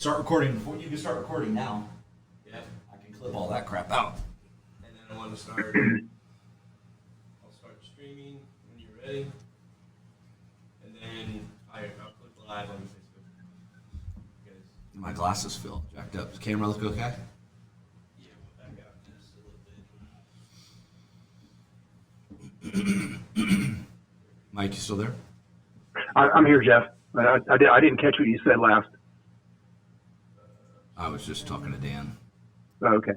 Start recording. Before you can start recording now, Yep. I can clip all that crap out. And then I want to start. I'll start streaming when you're ready. And then I'll click live on Facebook. Because My glasses feel jacked up. Does the camera look okay? yeah, we'll back out just a little bit. Mike, you still there? I'm here, Jeff. I didn't catch what you said last. I was just talking to Dan. Oh, okay.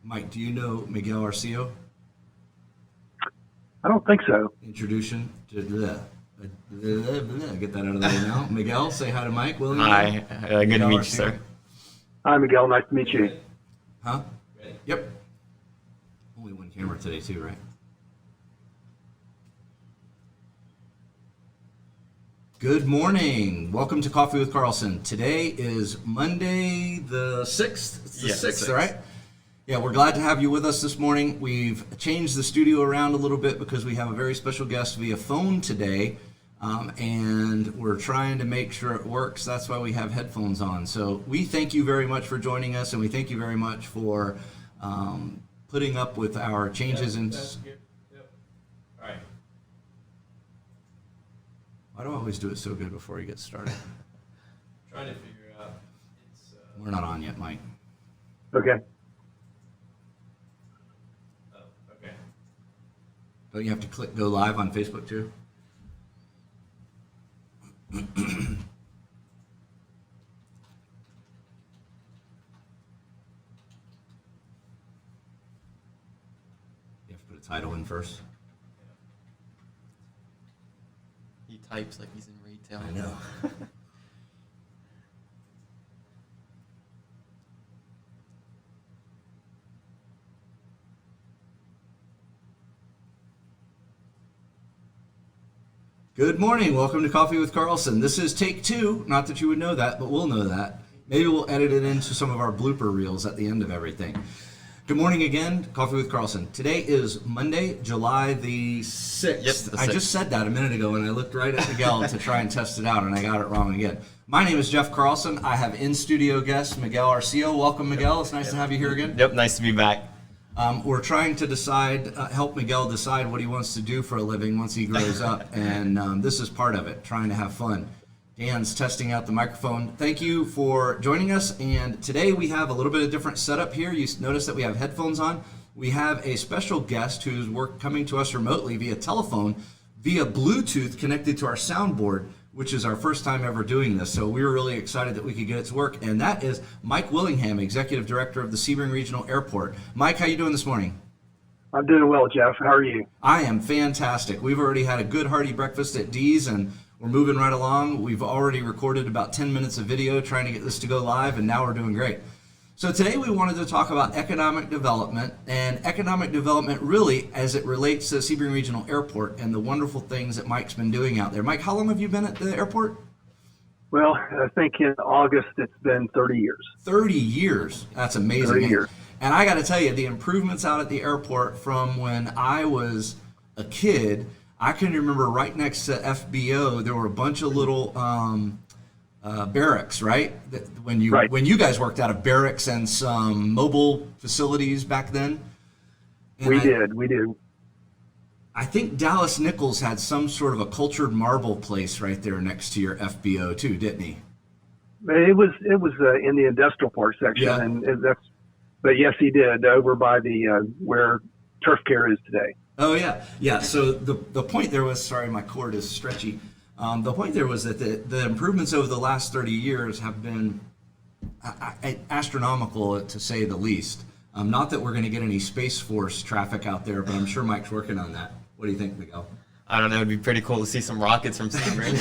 Mike, do you know Miguel Arcio? I don't think so. Introduction to get that out of the way now. Miguel, say hi to Mike Willingham. Hi, good to Miguel meet you, Arcio. sir. Hi, Miguel. Nice to meet you. Huh? Ready? Yep. Only one camera today too, right? Good morning. Welcome to Coffee with Carlson. Today is Monday the 6th. It's the Yeah, the 6th, 6th. right? Yeah, we're glad to have you with us this morning. We've changed the studio around a little bit because we have a very special guest via phone today, and we're trying to make sure it works. That's why we have headphones on. So we thank you very much for joining us, and we thank you very much for putting up with our changes in... That's good. Yep. All right. Why do I always do it so good before he gets started? Trying to figure out. It's. We're not on yet, Mike. Okay. Oh, okay. Don't you have to click go live on Facebook too? You have to put a title in first. He types like he's in retail. I know. Good morning. Welcome to Coffee with Carlson. This is take 2. Not that you would know that, but we'll know that. Maybe we'll edit it into some of our blooper reels at the end of everything. Good morning again, Coffee with Carlson. Today is Monday, July the 6th. Yep, the I 6th. just said that a minute ago, and I looked right at Miguel to try and test it out, and I got it wrong again. My name is Jeff Carlson. I have in-studio guest Miguel Arcio. Welcome, Miguel. It's nice to have you here again. Yep, nice to be back. We're trying to decide, help Miguel decide what he wants to do for a living once he grows up, and this is part of it, trying to have fun. Dan's testing out the microphone. Thank you for joining us, and today we have a little bit of different setup here. You notice that we have headphones on. We have a special guest who's coming to us remotely via telephone, via Bluetooth connected to our soundboard, which is our first time ever doing this. So we were really excited that we could get it to work, and that is Mike Willingham, Executive Director of the Sebring Regional Airport. Mike, how you doing this morning? I'm doing well, Jeff. How are you? I am fantastic. We've already had a good hearty breakfast at Dee's, and we're moving right along. We've already recorded about 10 minutes of video trying to get this to go live, and now we're doing great. So today we wanted to talk about economic development, and economic development really as it relates to Sebring Regional Airport and the wonderful things that Mike's been doing out there. Mike, how long have you been at the airport? Well, I think in August it's been 30 years. 30 years. That's amazing. 30 years. And I got to tell you, the improvements out at the airport from when I was a kid, I can remember right next to FBO, there were a bunch of little barracks, right? When you guys worked out of barracks and some mobile facilities back then. And We did. I think Dallas Nichols had some sort of a cultured marble place right there next to your FBO too, didn't he? It was in the industrial park section, Yeah. and but yes, he did over by the where Turf Care is today. Oh yeah. So the point there was, sorry, my cord is stretchy. The point there was that the improvements over the last 30 years have been astronomical, to say the least. Not that we're going to get any Space Force traffic out there, but I'm sure Mike's working on that. What do you think, Miguel? I don't know, it'd be pretty cool to see some rockets from Sebring.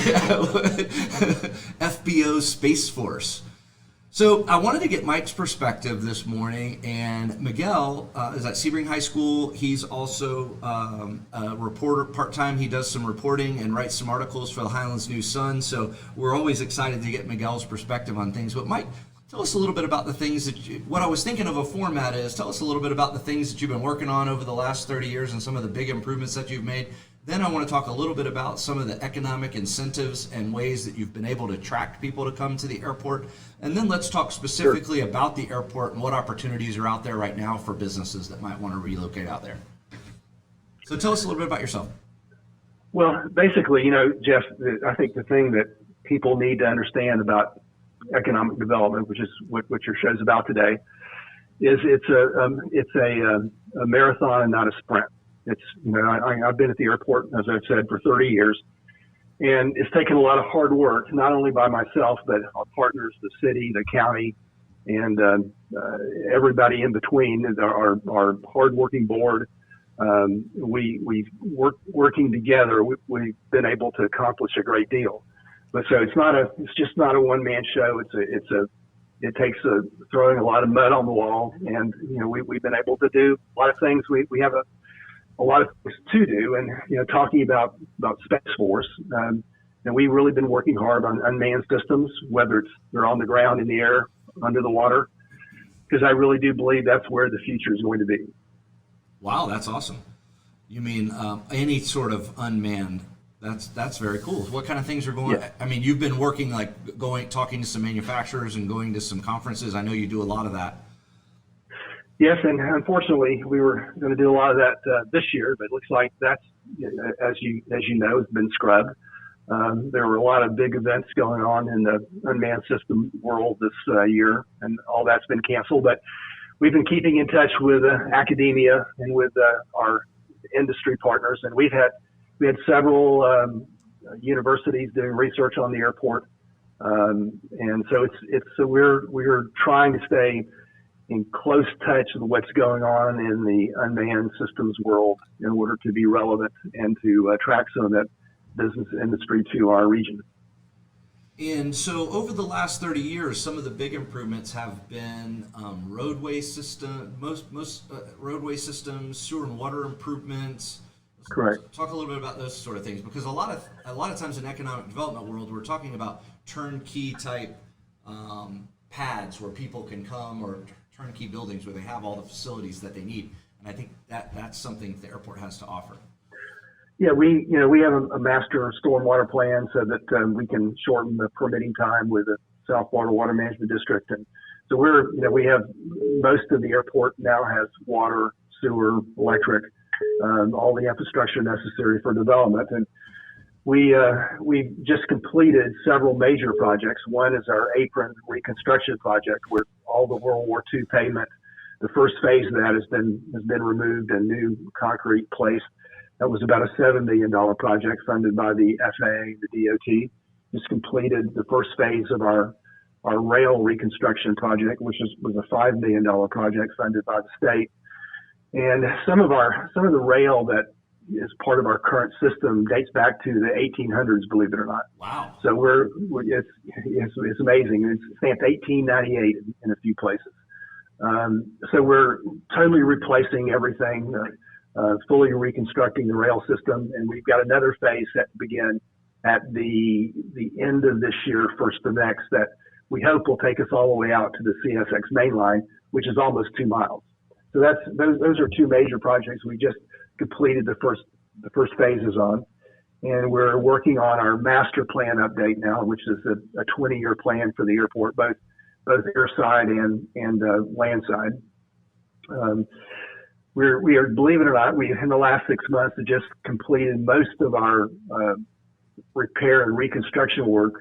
FBO Space Force. So I wanted to get Mike's perspective this morning, and Miguel is at Sebring High School. He's also a reporter part-time. He does some reporting and writes some articles for the Highlands News Sun, so we're always excited to get Miguel's perspective on things. But Mike, tell us a little bit about the things that what I was thinking of a format is, tell us a little bit about the things that you've been working on over the last 30 years and some of the big improvements that you've made. Then I want to talk a little bit about some of the economic incentives and ways that you've been able to attract people to come to the airport. And then let's talk specifically about the airport and what opportunities are out there right now for businesses that might want to relocate out there. So tell us a little bit about yourself. Well, basically, Jeff, I think the thing that people need to understand about economic development, which is what your show's about today, is it's a marathon and not a sprint. It's, I've been at the airport, as I've said, for 30 years, and it's taken a lot of hard work, not only by myself, but our partners, the city, the county, and everybody in between, our hardworking board. We've working together. We've been able to accomplish a great deal. But so it's just not a one-man show. It takes throwing a lot of mud on the wall, and we've been able to do a lot of things. We have a lot of things to do, and talking about Space Force, and we've really been working hard on unmanned systems, whether they're on the ground, in the air, under the water, because I really do believe that's where the future is going to be. Wow, that's awesome. You mean any sort of unmanned? That's very cool. What kind of things are going? Yeah. I mean, you've been working talking to some manufacturers and going to some conferences. I know you do a lot of that. Yes, and unfortunately, we were going to do a lot of that this year, but it looks like that's, as you know, has been scrubbed. There were a lot of big events going on in the unmanned system world this year, and all that's been canceled. But we've been keeping in touch with academia and with our industry partners, and we had several universities doing research on the airport, and so we're trying to stay in close touch with what's going on in the unmanned systems world in order to be relevant and to attract some of that business industry to our region. And so over the last 30 years, some of the big improvements have been roadway roadway systems, sewer and water improvements. Correct. Talk a little bit about those sort of things, because a lot of times in economic development world, we're talking about turnkey type pads where people can come, or turnkey buildings where they have all the facilities that they need. And I think that's something the airport has to offer. Yeah, we have a master stormwater plan so that we can shorten the permitting time with the South Florida Water Management District, and so we have most of the airport now has water, sewer, electric, all the infrastructure necessary for development. And we just completed several major projects. One is our apron reconstruction project, where all the World War II pavement, the first phase of that has been removed and new concrete placed. That was about a $7 million project funded by the FAA, the DOT. Just completed the first phase of our rail reconstruction project, which was a $5 million project funded by the state. And some of the rail that is part of our current system dates back to the 1800s, believe it or not. Wow. So it's amazing. It's stamped 1898 in a few places. So we're totally replacing everything, fully reconstructing the rail system, and we've got another phase set to begin at the end of this year, first of next, that we hope will take us all the way out to the CSX main line, which is almost 2 miles. So those are two major projects we just completed the first phases on, and we're working on our master plan update now, which is a 20-year plan for the airport, both airside and land side. We are, believe it or not, we in the last 6 months have just completed most of our repair and reconstruction work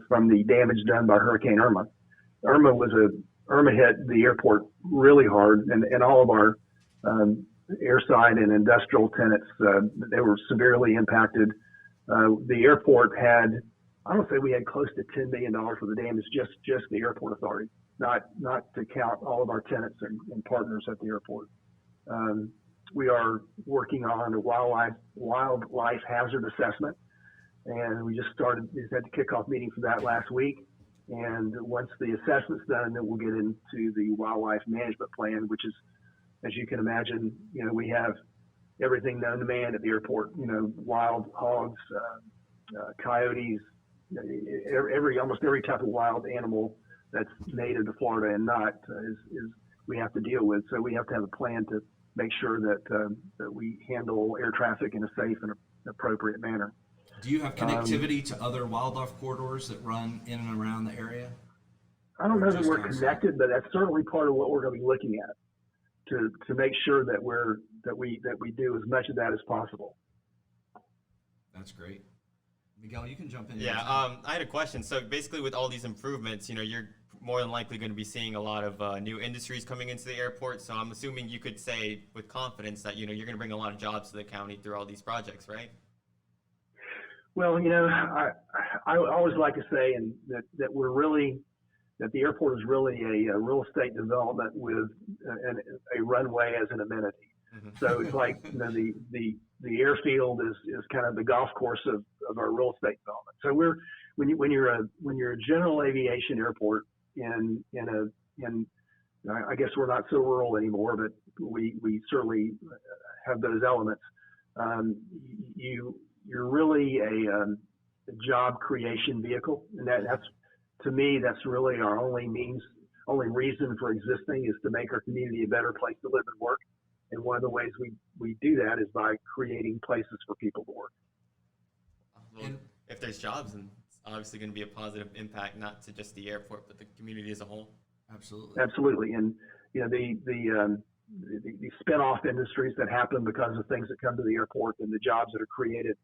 from the damage done by Hurricane Irma. Irma hit the airport really hard, and all of our airside and industrial tenants, they were severely impacted. The airport had, I don't say we had close to $10 million for the damage, just the airport authority, not to count all of our tenants and partners at the airport. We are working on a wildlife hazard assessment, and we had the kickoff meeting for that last week. And once the assessment's done, then we'll get into the wildlife management plan, which is, as you can imagine, we have everything known to man at the airport. Wild hogs, coyotes, almost every type of wild animal that's native to Florida and not is we have to deal with. So we have to have a plan to make sure that we handle air traffic in a safe and appropriate manner. Do you have connectivity to other wildlife corridors that run in and around the area? I don't know that Just we're on site? connected, but that's certainly part of what we're going to be looking at to make sure that we do as much of that as possible. That's great. Miguel, you can jump in. Yeah, I had a question. So basically, with all these improvements, you're more than likely going to be seeing a lot of new industries coming into the airport. So I'm assuming you could say with confidence that you're going to bring a lot of jobs to the county through all these projects, right? Well, I always like to say that we're really that the airport is really a real estate development with a runway as an amenity. Mm-hmm. So it's like the airfield is kind of the golf course of our real estate development. So when you're a general aviation airport in I guess we're not so rural anymore, but we certainly have those elements. You're really a job creation vehicle, and that's, to me, that's really our only reason for existing, is to make our community a better place to live and work. And one of the ways we do that is by creating places for people to work. Well, if there's jobs, then it's obviously going to be a positive impact, not to just the airport, but the community as a whole. Absolutely. And the spin-off industries that happen because of things that come to the airport and the jobs that are created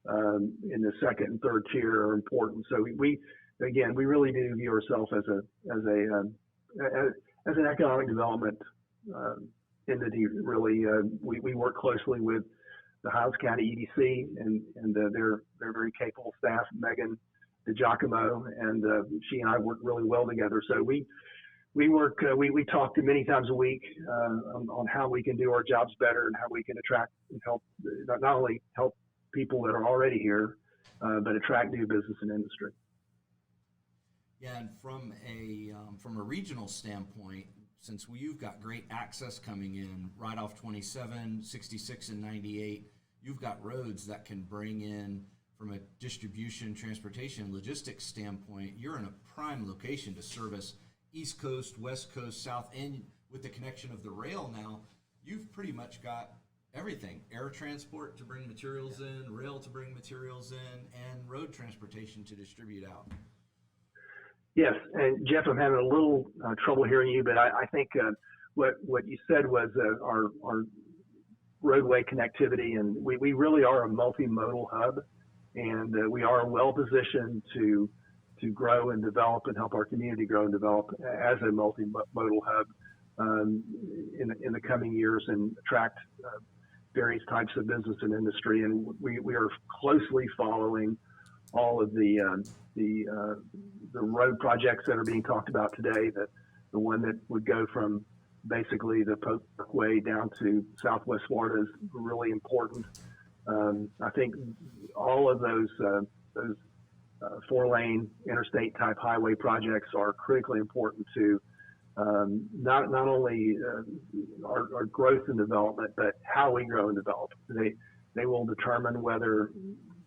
in the second and third tier are important. So we really do view ourselves as an economic development entity. Really, we work closely with the Highlands County EDC and their very capable staff, Megan DiGiacomo, and she and I work really well together. So we talk many times a week on how we can do our jobs better and how we can attract and help, not only help people that are already here, but attract new business and industry. Yeah, and from a regional standpoint, since you've got great access coming in right off 27, 66, and 98, you've got roads that can bring in, from a distribution, transportation, logistics standpoint, you're in a prime location to service East Coast, West Coast, South, and with the connection of the rail now, you've pretty much got everything. Air transport to bring materials in, rail to bring materials in, and road transportation to distribute out. Yes, and Jeff, I'm having a little trouble hearing you, but I think what you said was our roadway connectivity, and we really are a multimodal hub, and we are well positioned to grow and develop and help our community grow and develop as a multimodal hub in the coming years and attract various types of business and industry. And we are closely following all of the road projects that are being talked about today. The one that would go from basically the Parkway down to Southwest Florida is really important. I think all of those 4-lane interstate type highway projects are critically important to not only our growth and development, but how we grow and develop. They will determine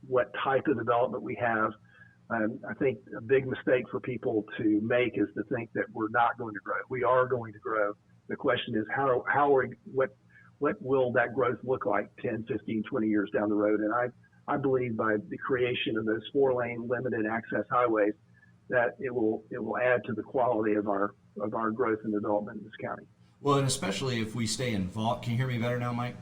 what type of development we have. I think a big mistake for people to make is to think that we're not going to grow. We are going to grow. The question is what will that growth look like 10, 15, 20 years down the road? And I believe by the creation of those 4-lane limited access highways that it will add to the quality of our growth and development in this county. Well, and especially if we stay involved. Can you hear me better now, Mike?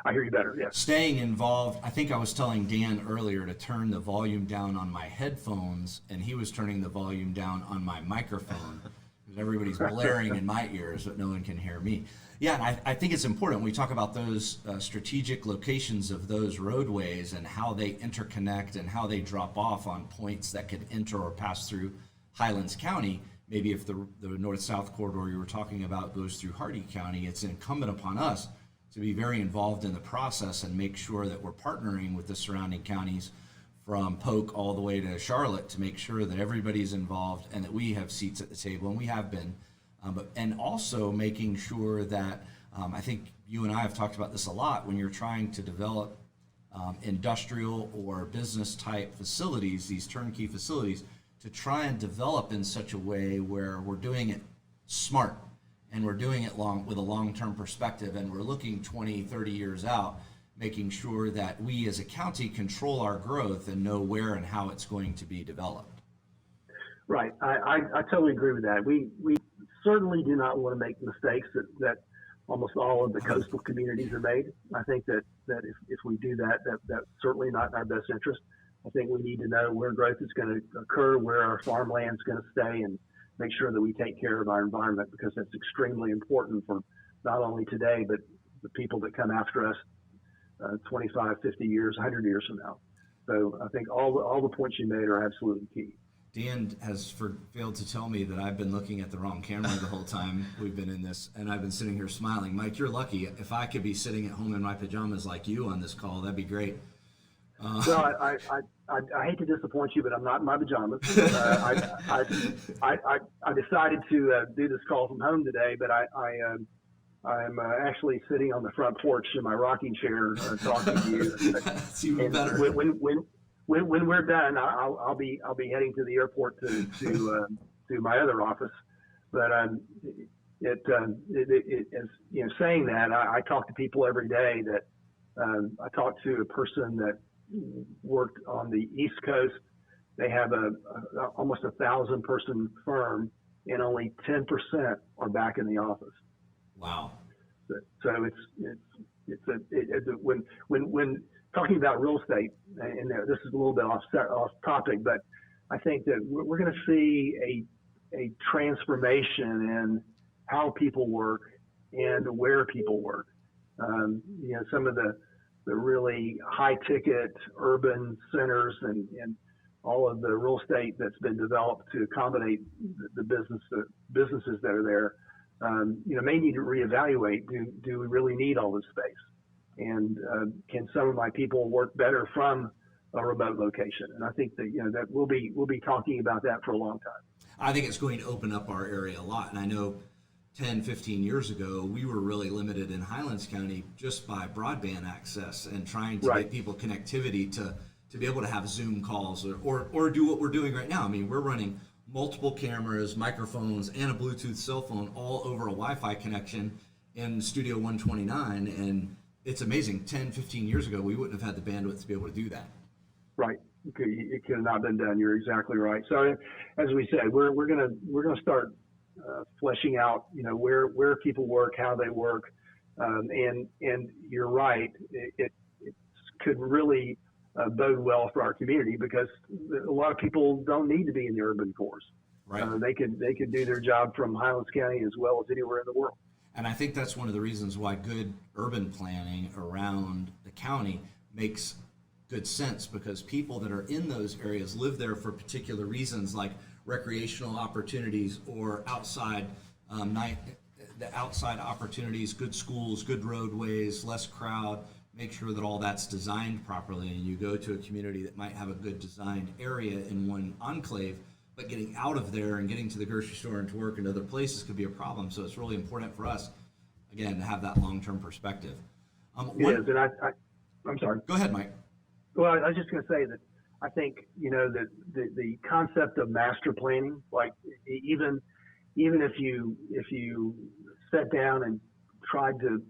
I hear you better, yes. Staying involved, I think I was telling Dan earlier to turn the volume down on my headphones, and he was turning the volume down on my microphone because everybody's blaring in my ears, but no one can hear me. Yeah, and I think it's important when we talk about those strategic locations of those roadways and how they interconnect and how they drop off on points that could enter or pass through Highlands County. Maybe if the north-south corridor you were talking about goes through Hardee County, it's incumbent upon us to be very involved in the process and make sure that we're partnering with the surrounding counties from Polk all the way to Charlotte to make sure that everybody's involved and that we have seats at the table, and we have been. And also making sure that, I think you and I have talked about this a lot, when you're trying to develop industrial or business type facilities, these turnkey facilities, to try and develop in such a way where we're doing it smart and we're doing it with a long-term perspective and we're looking 20, 30 years out, making sure that we as a county control our growth and know where and how it's going to be developed. Right. I totally agree with that. We certainly do not want to make mistakes that almost all of the coastal communities are made. I think that if we do that's certainly not in our best interest. I think we need to know where growth is going to occur, where our farmland is going to stay, and make sure that we take care of our environment, because that's extremely important for not only today, but the people that come after us 25, 50 years, 100 years from now. So I think all the points you made are absolutely key. Dan has failed to tell me that I've been looking at the wrong camera the whole time we've been in this, and I've been sitting here smiling. Mike, you're lucky. If I could be sitting at home in my pajamas like you on this call, that'd be great. Well, I hate to disappoint you, but I'm not in my pajamas. I decided to do this call from home today, but I'm actually sitting on the front porch in my rocking chair talking to you. That's even and better. When we're done, I'll be heading to the airport to my other office. But saying that, I talk to people every day. That I talked to a person that worked on the East Coast. They have almost 1,000-person firm, and only 10% are back in the office. Wow. So when talking about real estate, and this is a little bit off topic, but I think that we're going to see a transformation in how people work and where people work. Some of the really high ticket urban centers and all of the real estate that's been developed to accommodate the businesses that are there, may need to reevaluate. Do we really need all this space? And can some of my people work better from a remote location? And I think that we'll be talking about that for a long time. I think it's going to open up our area a lot. And I know 10, 15 years ago, we were really limited in Highlands County just by broadband access and trying to get people connectivity to be able to have Zoom calls or do what we're doing right now. I mean, we're running multiple cameras, microphones, and a Bluetooth cell phone all over a Wi-Fi connection in Studio 129. And it's amazing. 10, 15 years ago, we wouldn't have had the bandwidth to be able to do that. Right. It could have not been done. You're exactly right. So as we said, we're gonna start fleshing out, where people work, how they work, and you're right. It could really bode well for our community, because a lot of people don't need to be in the urban cores. Right. They could do their job from Highlands County as well as anywhere in the world. And I think that's one of the reasons why good urban planning around the county makes good sense, because people that are in those areas live there for particular reasons, like recreational opportunities or outside the outside opportunities, good schools, good roadways, less crowd. Make sure that all that's designed properly. And you go to a community that might have a good designed area in one enclave, but getting out of there and getting to the grocery store and to work in other places could be a problem. So it's really important for us, again, to have that long-term perspective. It is, and I'm sorry. Go ahead, Mike. Well, I was just going to say that I think that the concept of master planning, like even if you sat down and tried to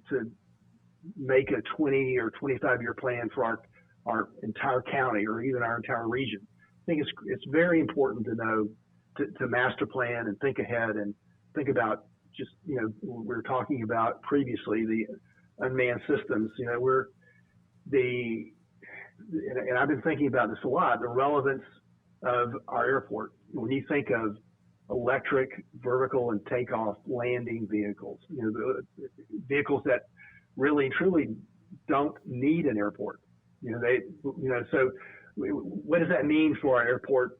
make a 20 or 25-year plan for our entire county or even our entire region, I think it's very important to know to master plan and think ahead and think about just, we were talking about previously the unmanned systems. And I've been thinking about this a lot, the relevance of our airport. When you think of electric, vertical, and takeoff landing vehicles, the vehicles that really and truly don't need an airport. So what does that mean for our airport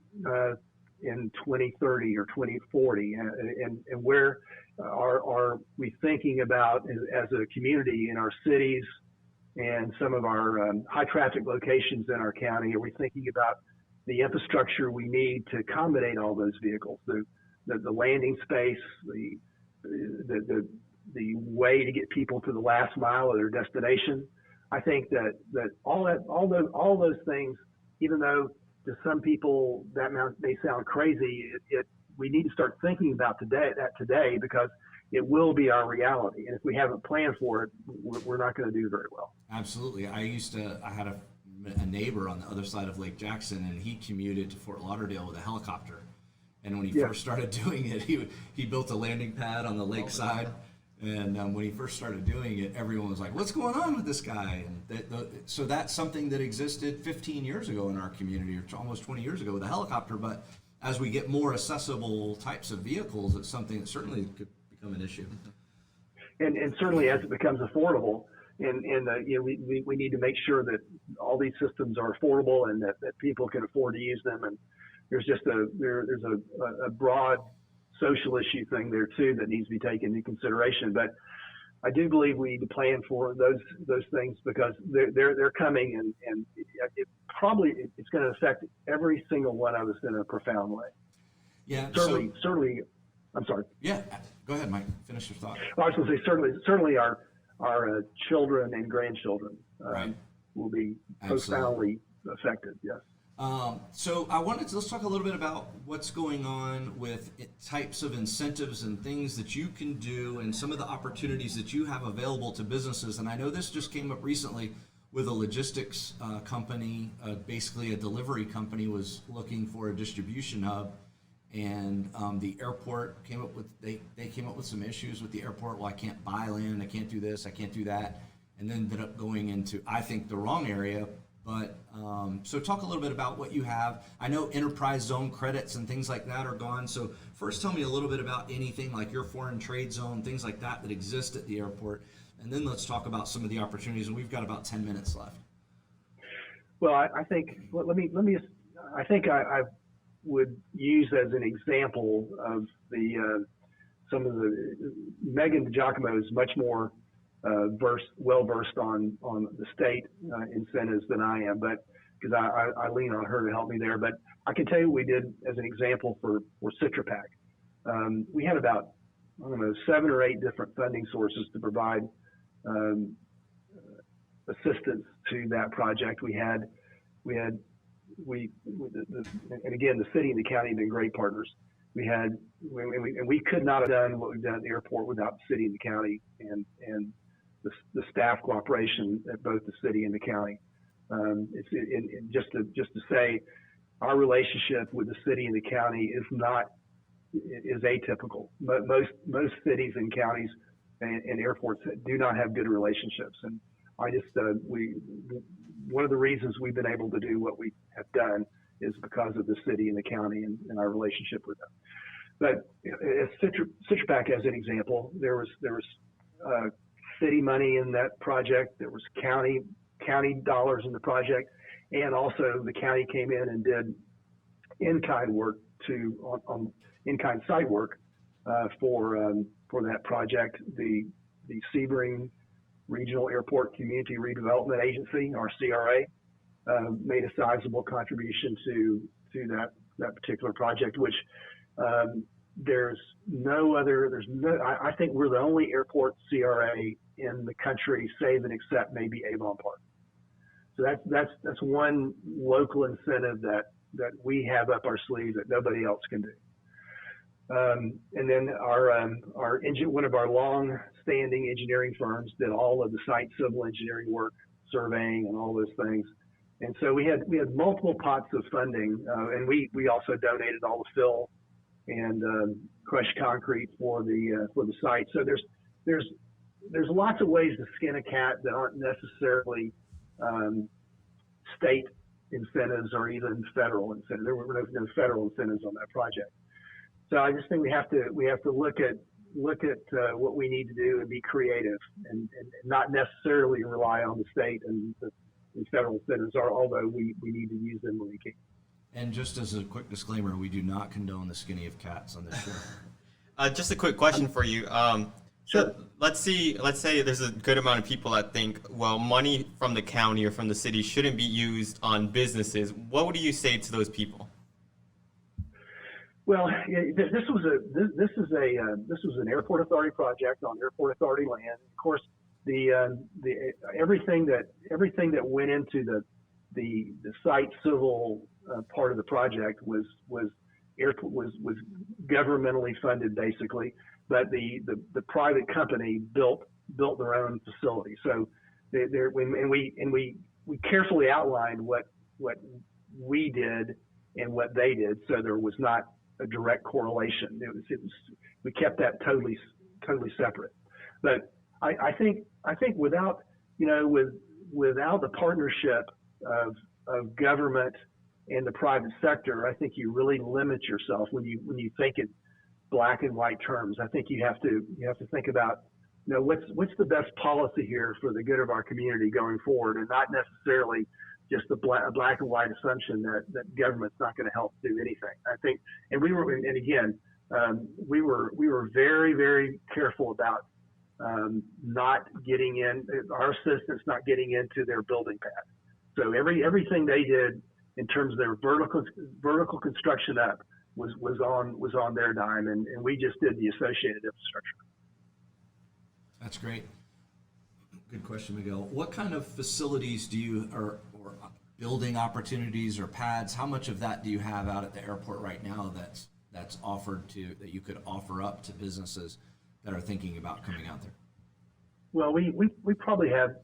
in 2030 or 2040? And where are we thinking about as a community in our cities and some of our high traffic locations in our county? Are we thinking about the infrastructure we need to accommodate all those vehicles, the landing space, the way to get people to the last mile of their destination? I think that all those things, even though to some people that may sound crazy, we need to start thinking about that today, because it will be our reality. And if we haven't planned for it, we're not going to do very well. Absolutely. I had a neighbor on the other side of Lake Jackson, and he commuted to Fort Lauderdale with a helicopter. And when he first started doing it, he built a landing pad on the lakeside. And when he first started doing it, everyone was like, "What's going on with this guy?" And so that's something that existed 15 years ago in our community, or almost 20 years ago with a helicopter. But as we get more accessible types of vehicles, it's something that certainly could become an issue. And certainly as it becomes affordable, and we need to make sure that all these systems are affordable and that people can afford to use them. And there's just there's a broad social issue thing there too that needs to be taken into consideration. But I do believe we need to plan for those things, because they're coming, and it's going to affect every single one of us in a profound way. Yeah, certainly. I'm sorry. Yeah, go ahead, Mike. Finish your thought. Well, I was going to say certainly our children and grandchildren will be profoundly affected. Yes. So let's talk a little bit about what's going on with types of incentives and things that you can do, and some of the opportunities that you have available to businesses. And I know this just came up recently with a logistics company, basically a delivery company was looking for a distribution hub, and the airport came up with they came up with some issues with the airport. Well, I can't buy land, I can't do this, I can't do that, and then ended up going into, I think, the wrong area. But so talk a little bit about what you have. I know enterprise zone credits and things like that are gone. So first tell me a little bit about anything like your foreign trade zone, things like that exist at the airport. And then let's talk about some of the opportunities. And we've got about 10 minutes left. Well, I think, I would use as an example of some of the, Megan DiGiacomo is much more well versed on the state incentives than I am, but because I lean on her to help me there. But I can tell you what we did as an example for CitraPac. We had about, 7 or 8 different funding sources to provide assistance to that project. And again, the city and the county have been great partners. And we could not have done what we've done at the airport without the city and the county and the staff cooperation at both the city and the county. Just to say, our relationship with the city and the county is atypical. Most cities and counties and airports do not have good relationships, and one of the reasons we've been able to do what we have done is because of the city and the county and our relationship with them. But as CitraPac as an example, there was city money in that project. There was county dollars in the project, and also the county came in and did in-kind work on in-kind site work for that project. The Sebring Regional Airport Community Redevelopment Agency, our CRA, made a sizable contribution to that particular project, which I think we're the only airport CRA in the country, save and except maybe Avon Park. So that's one local incentive that we have up our sleeve that nobody else can do. And then one of our long-standing engineering firms did all of the site civil engineering work, surveying, and all those things. And so we had multiple pots of funding, and we also donated all the fill and crushed concrete for the site. So there's lots of ways to skin a cat that aren't necessarily state incentives or even federal incentives. There were no federal incentives on that project. So I just think we have to look at what we need to do and be creative and not necessarily rely on the state and federal incentives, although we need to use them when we can. And just as a quick disclaimer, we do not condone the skinny of cats on this show. Just a quick question for you. Sure. So let's say there's a good amount of people that think, well, money from the county or from the city shouldn't be used on businesses. What would you say to those people? Well, this was an airport authority project on airport authority land. Of course, everything that went into the site civil part of the project was governmentally funded, basically. but the private company built their own facility. So we carefully outlined what we did and what they did, so there was not a direct correlation. We kept that totally separate. But I think without without the partnership of government and the private sector, I think you really limit yourself when you think in black and white terms. I think you have to think about, what's the best policy here for the good of our community going forward, and not necessarily just a black and white assumption that government's not going to help do anything. I think, and we were very, very careful about not getting in, our assistants not getting into their building pad. So everything they did in terms of their vertical construction up was on their dime, and we just did the associated infrastructure. That's great. Good question, Miguel. What kind of facilities do you, or building opportunities or pads, how much of that do you have out at the airport right now that's offered to, that you could offer up to businesses that are thinking about coming out there? Well, we probably have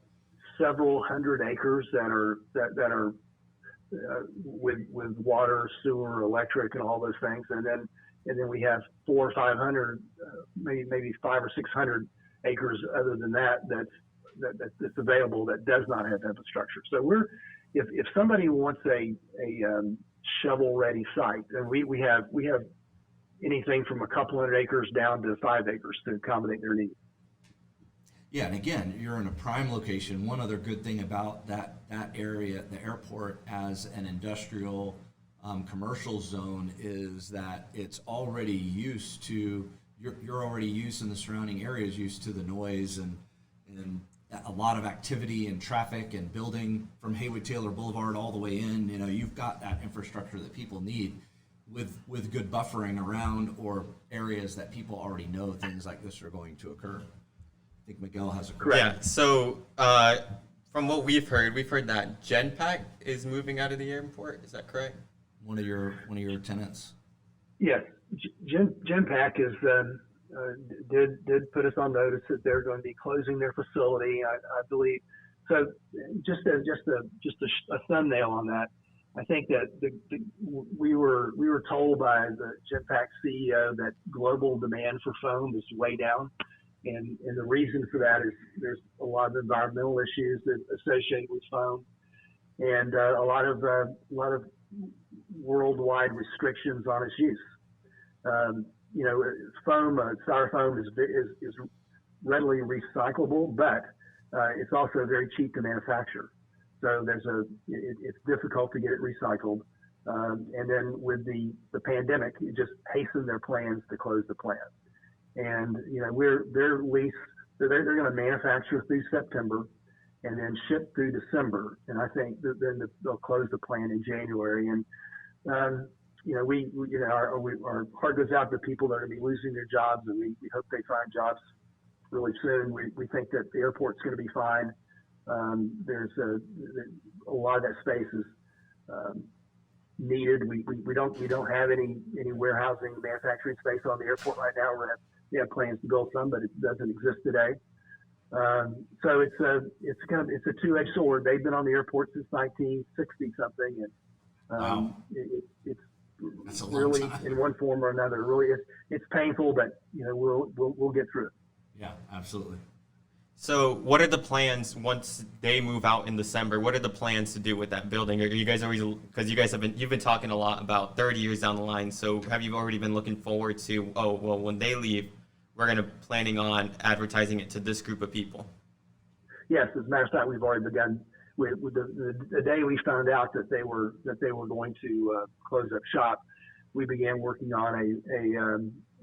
several hundred acres that are with water, sewer, electric, and all those things, and then we have 400 or 500, maybe 500 or 600 acres other than that's available that does not have infrastructure. So if somebody wants a shovel-ready site, then we have anything from a couple hundred acres down to 5 acres to accommodate their needs. Yeah, and again, you're in a prime location. One other good thing about that area, the airport, as an industrial commercial zone, is that it's already used to, you're already used in the surrounding areas, used to the noise and a lot of activity and traffic and building from Haywood Taylor Boulevard all the way in. You've got that infrastructure that people need with good buffering around, or areas that people already know things like this are going to occur. I think Miguel has a question. Yeah, so from what we've heard that Genpack is moving out of the airport. Is that correct? One of your tenants. Yes, Genpack is did put us on notice that they're going to be closing their facility. I believe. So just a thumbnail on that. I think that we were told by the Genpack CEO that global demand for foam is way down. And the reason for that is there's a lot of environmental issues that associated with foam, and a lot of worldwide restrictions on its use. Foam, styrofoam is readily recyclable, but it's also very cheap to manufacture. So it's difficult to get it recycled. And then with the pandemic, it just hastened their plans to close the plant. And they're going to manufacture through September, and then ship through December. And I think then they'll close the plant in January. And our heart goes out to people that are going to be losing their jobs, and we hope they find jobs really soon. We think that the airport's going to be fine. There's a lot of that space is needed. We don't have any warehousing manufacturing space on the airport right now. We have plans to build some, but it doesn't exist today. So it's a two-edged sword. They've been on the airport since 1960 something, and Wow. It's That's a long really time. in one form or another. Really, it's painful, but we'll get through it. Yeah, absolutely. So what are the plans once they move out in December? What are the plans to do with that building? Are you guys always, because you've been talking a lot about 30 years down the line. So have you already been looking forward to, when they leave, we're going to planning on advertising it to this group of people? Yes, as a matter of fact, we've already begun. With the day we found out that they were going to close up shop, we began working on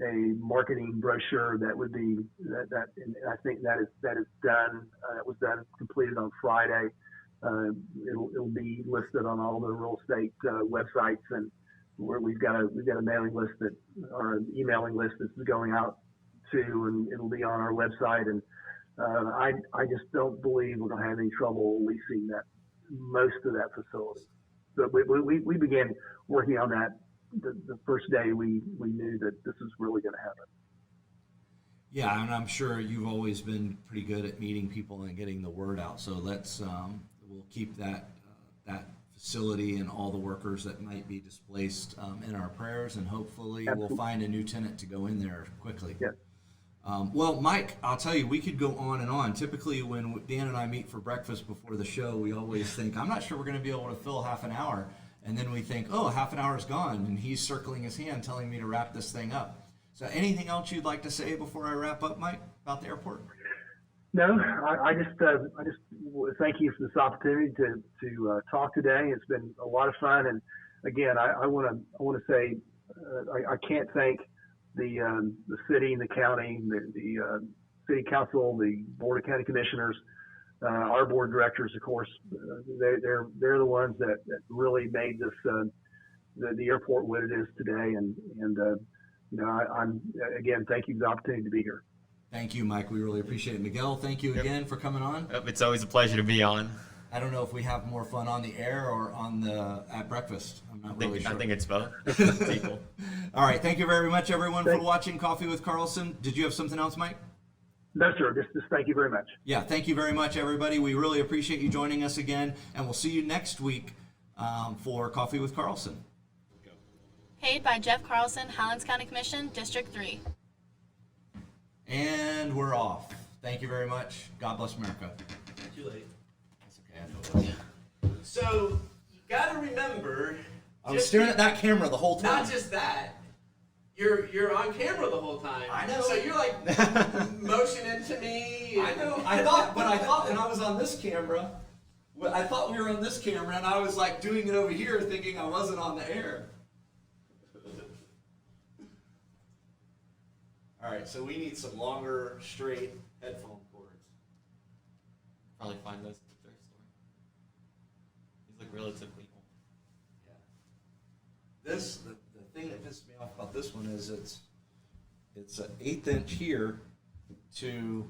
a marketing brochure that would be that and I think that is done. It was done, completed on Friday. It'll be listed on all the real estate websites, and we've got a mailing list or an emailing list that's going out to, and it'll be on our website. And I just don't believe we're going to have any trouble leasing most of that facility. But we began working on that the first day we knew that this is really going to happen. Yeah, and I'm sure you've always been pretty good at meeting people and getting the word out. So let's we'll keep that facility and all the workers that might be displaced in our prayers, and hopefully we'll find a new tenant to go in there quickly. Yeah. Well, Mike, I'll tell you, we could go on and on. Typically, when Dan and I meet for breakfast before the show, we always think, I'm not sure we're going to be able to fill half an hour. And then we think, oh, half an hour's gone, and he's circling his hand telling me to wrap this thing up. So anything else you'd like to say before I wrap up, Mike, about the airport? No, I just thank you for this opportunity to talk today. It's been a lot of fun, and again, I want to say I can't thank the city and the county, the city council, the board of county commissioners, our board of directors, of course. They're the ones that really made this the airport what it is today, and you know, I'm again, thank you for the opportunity to be here. Thank you, Mike. We really appreciate it. Miguel, thank you again for coming on. It's always a pleasure to be on. I don't know if we have more fun on the air or at breakfast. I'm not really sure. I think it's both. It's equal. All right. Thank you very much, everyone, for watching Coffee with Carlson. Did you have something else, Mike? No, sir. Just thank you very much. Yeah, thank you very much, everybody. We really appreciate you joining us again, and we'll see you next week for Coffee with Carlson. Paid by Jeff Carlson, Highlands County Commission, District 3. And we're off. Thank you very much. God bless America. Too late. That's okay. I know it was. So you got to remember. I was staring at that camera the whole time. Not just that. You're on camera the whole time. I know. So you're like motioning to me. I know. I thought when I was on this camera, I thought we were on this camera, and I was like doing it over here, thinking I wasn't on the air. All right, so we need some longer, straight headphone cords. Probably find those at the thrift store. These look relatively old. Yeah. The thing that pissed me off about this one is it's an 1/8 inch here to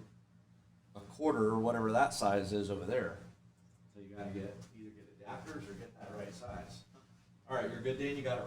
a quarter or whatever that size is over there. So you gotta either get adapters or get that right size. All right, you're good, Dan. You got it.